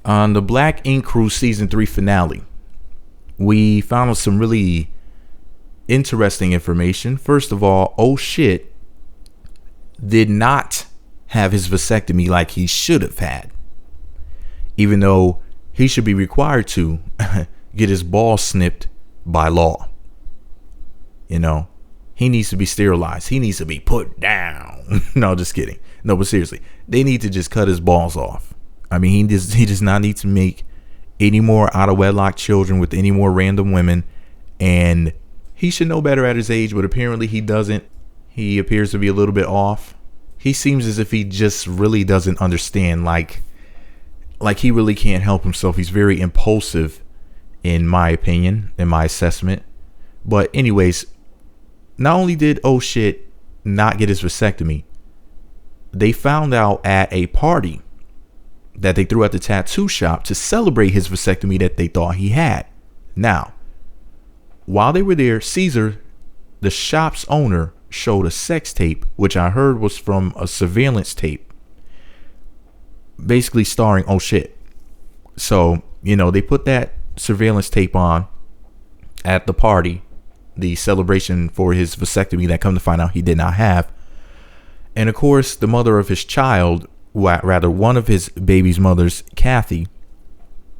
On the Black Ink Crew season 3 finale, we found some really interesting information. First of all, oh shit did not have his vasectomy like he should have had, even though he should be required to get his balls snipped by law. You know, he needs to be sterilized. He needs to be put down. No, just kidding. No, but seriously, they need to just cut his balls off. I mean, he does not need to make any more out of wedlock children with any more random women, and he should know better at his age, but apparently he doesn't. He appears to be a little bit off. He seems as if he just really doesn't understand, like he really can't help himself. He's very impulsive, in my opinion, in my assessment. But anyways, not only did oh shit not get his vasectomy, they found out at a party that they threw at the tattoo shop to celebrate his vasectomy that they thought he had. Now, while they were there, Caesar, the shop's owner, showed a sex tape, which I heard was from a surveillance tape, basically starring oh shit. So, you know, they put that surveillance tape on at the party, the celebration for his vasectomy that come to find out he did not have. And of course, the mother of his child, rather one of his baby's mothers, Kathie,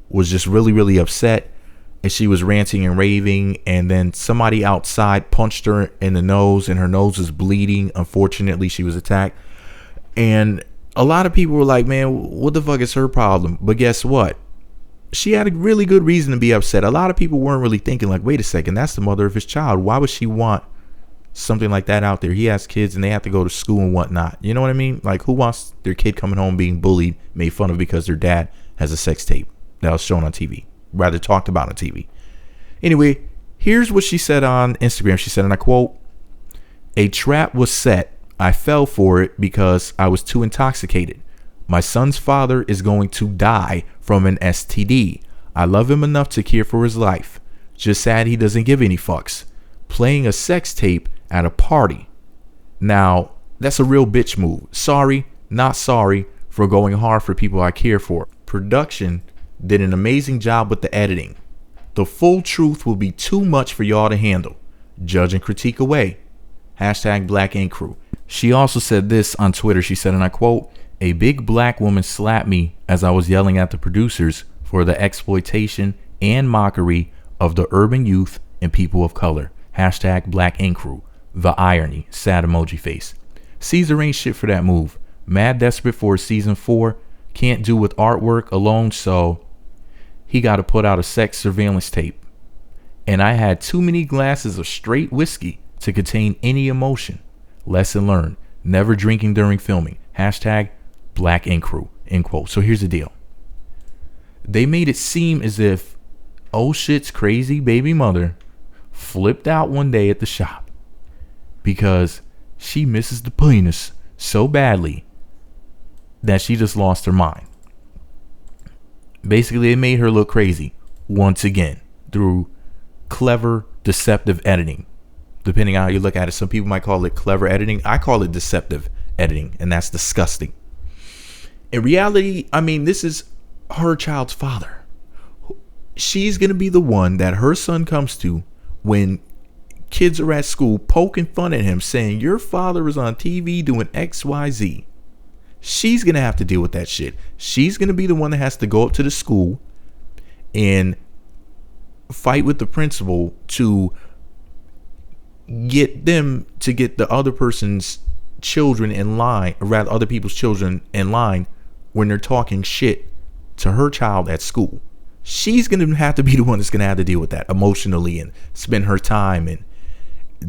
was just really, really upset. And she was ranting and raving. And then somebody outside punched her in the nose, and her nose was bleeding. Unfortunately, she was attacked. And a lot of people were like, man, what the fuck is her problem? But guess what? She had a really good reason to be upset. A lot of people weren't really thinking like, wait a second, that's the mother of his child. Why would she want something like that out there? He has kids and they have to go to school and whatnot. You know what I mean? Like, who wants their kid coming home being bullied, made fun of because their dad has a sex tape that was shown on TV, rather talked about on TV? Anyway, here's what she said on Instagram. She said, and I quote, "A trap was set. I fell for it because I was too intoxicated. My son's father is going to die from an STD. I love him enough to care for his life. Just sad he doesn't give any fucks. Playing a sex tape at a party. Now, that's a real bitch move. Sorry, not sorry for going hard for people I care for. Production did an amazing job with the editing. The full truth will be too much for y'all to handle. Judge and critique away. Hashtag Black Ink Crew." She also said this on Twitter. She said, and I quote, "A big black woman slapped me as I was yelling at the producers for the exploitation and mockery of the urban youth and people of color. Hashtag Black Ink Crew. The irony. Sad emoji face." Caesar ain't shit for that move. Mad desperate for season 4. Can't do with artwork alone, so he got to put out a sex surveillance tape. And I had too many glasses of straight whiskey to contain any emotion. Lesson learned. Never drinking during filming. Hashtag Black Ink Crew. End quote. So here's the deal. They made it seem as if oh shit's crazy baby mother flipped out one day at the shop because she misses the penis so badly that she just lost her mind. Basically, it made her look crazy once again through clever, deceptive editing. Depending on how you look at it, some people might call it clever editing. I call it deceptive editing, and that's disgusting. In reality, I mean, this is her child's father. She's going to be the one that her son comes to when kids are at school poking fun at him, saying, your father is on TV doing XYZ. She's going to have to deal with that shit. She's going to be the one that has to go up to the school and fight with the principal to get them to get the other person's children in line, or rather other people's children in line when they're talking shit to her child at school. She's going to have to be the one that's going to have to deal with that emotionally and spend her time and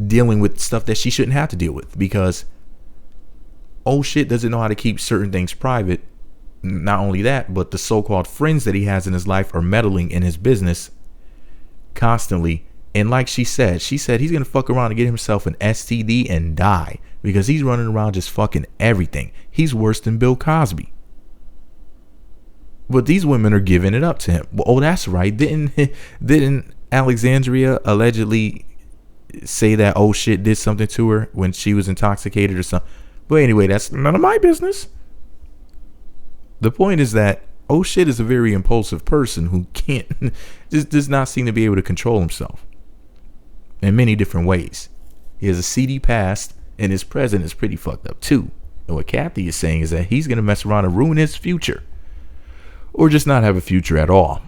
dealing with stuff that she shouldn't have to deal with, because oh shit doesn't know how to keep certain things private. Not only that, but the so-called friends that he has in his life are meddling in his business constantly. And like she said he's going to fuck around and get himself an STD and die because he's running around just fucking everything. He's worse than Bill Cosby. But these women are giving it up to him. Well, oh, that's right. Didn't Alexandria allegedly say that oh shit did something to her when she was intoxicated or something? But anyway, that's none of my business. The point is that Oh shit is a very impulsive person who can't just does not seem to be able to control himself in many different ways. He has a seedy past, and his present is pretty fucked up too. And what Kathie is saying is that he's gonna mess around and ruin his future, or just not have a future at all,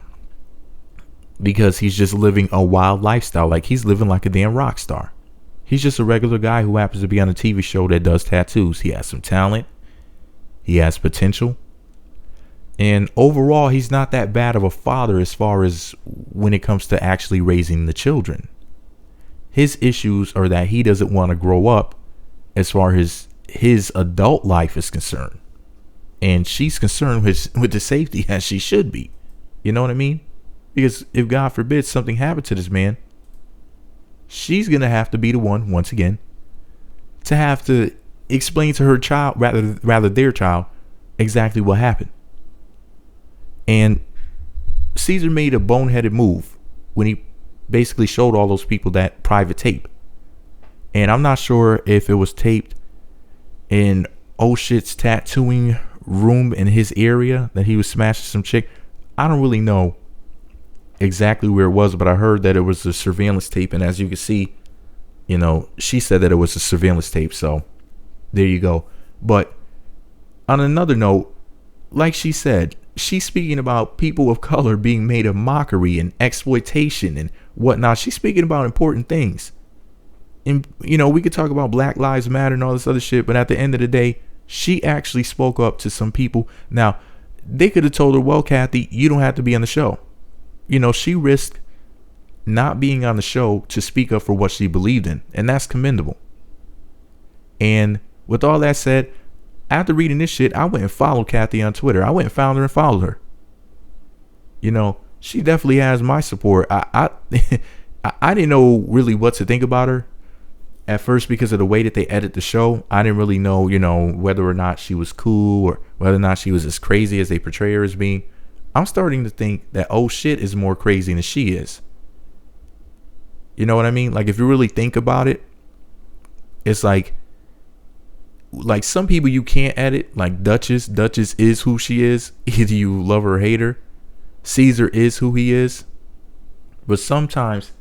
because he's just living a wild lifestyle. Like, he's living like a damn rock star. He's just a regular guy who happens to be on a TV show that does tattoos. He has some talent. He has potential. And overall, he's not that bad of a father as far as when it comes to actually raising the children. His issues are that he doesn't want to grow up as far as his adult life is concerned. And she's concerned with the safety, as she should be. You know what I mean? Because if God forbid something happened to this man, she's going to have to be the one, once again, to have to explain to her child, rather their child, exactly what happened. And Caesar made a boneheaded move when he basically showed all those people that private tape. And I'm not sure if it was taped in oh shit's tattooing room in his area that he was smashing some chick. I don't really know exactly where it was, but I heard that it was a surveillance tape. And as you can see, you know, she said that it was a surveillance tape. So there you go. But on another note, like she said, she's speaking about people of color being made a mockery and exploitation and whatnot. She's speaking about important things. And, you know, we could talk about Black Lives Matter and all this other shit, but at the end of the day, she actually spoke up to some people. Now, they could have told her, well, Kathie, you don't have to be on the show. You know, she risked not being on the show to speak up for what she believed in, and that's commendable. And with all that said, after reading this shit, I went and followed Kathie on Twitter. I went and found her and followed her. You know, she definitely has my support. I didn't know really what to think about her at first because of the way that they edit the show. I didn't really know, you know, whether or not she was cool or whether or not she was as crazy as they portray her as being. I'm starting to think that oh shit is more crazy than she is. You know what I mean? Like, if you really think about it, it's like some people you can't edit, like Duchess is who she is. Either you love her or hate her. Caesar is who he is. But sometimes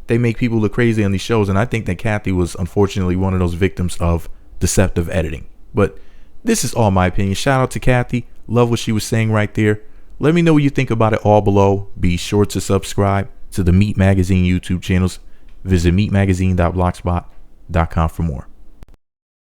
they make people look crazy on these shows, and I think that Kathie was unfortunately one of those victims of deceptive editing. But this is all my opinion. Shout out to Kathie. Love what she was saying right there. Let me know what you think about it all below. Be sure to subscribe to the Meat Magazine YouTube channels. Visit meatmagazine.blogspot.com for more.